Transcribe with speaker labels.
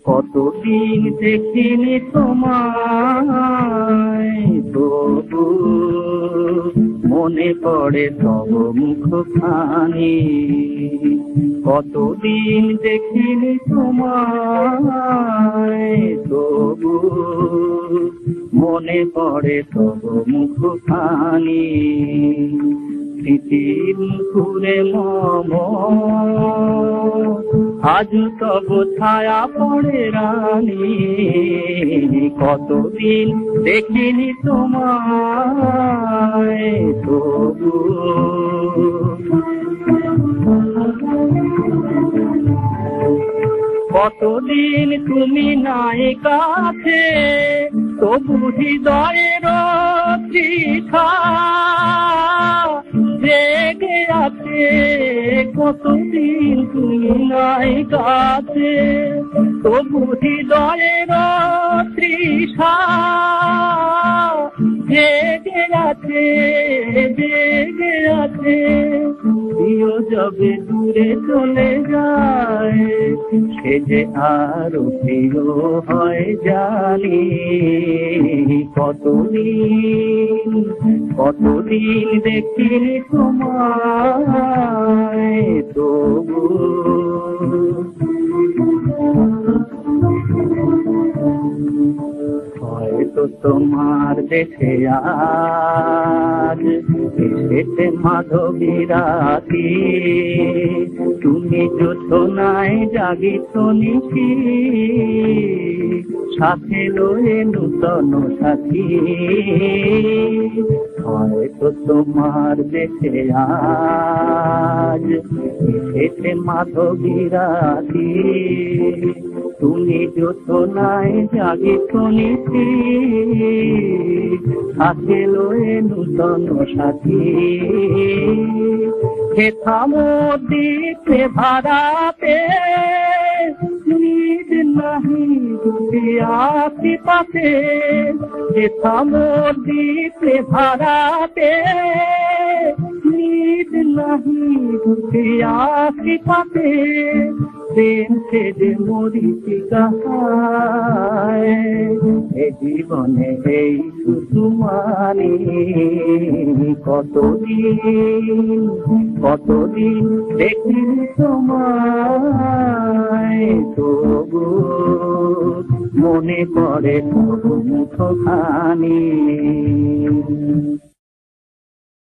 Speaker 1: কতদিন দেখিনি তোমায়, তবু মনে পড়ে তব মুখখানি। কতদিন দেখিনি তোমায়, তবু মনে পড়ে তব মুখখানি। স্মৃতির মুখে মম আজ তব ছায়া পড়ে রানী। কতদিন দেখিনি তোমায়, তবু কতদিন তুমি নাই কাছে, তবু হৃদয়ের তৃষা জেগে আছে। কতদিন তুমি নাই কাছে, তবু হৃদয়ের তৃষা জেগে আছে, জেগে আছে। প্রিয় যবে দূরে চলে যায়, সে যে আরো প্রিয় হয় জানি। কতদিন কতদিন দেখিনি তোমায়, তবু হয়তো তোমার দেশে আজ এসেছে মাধবী রাতি। তুমি যোছনায় জাগিত নিশি, সাথে লয়ে নূতন সাথী। হয়তো তোমার দেশে আজ এসেছে মাধবী রাতি। তুমি যোছনায় জাগিত নিশি, সাথে লয়ে নূতন সাথী। হেথা মোদিতে ভাড়াতে নিজ নাহি দুটিয়াছি পাতে। হেথা মোদিতে ভাড়াতে নিজ নাহি দুটিয়াছি পাতে। প্রেম যে মরিচিকা এ জীবনে এই শুধু মানি। কতদিন কতদিন দেখিনি তোমায়, তবু মনে পড়ে তবু মুখখানি।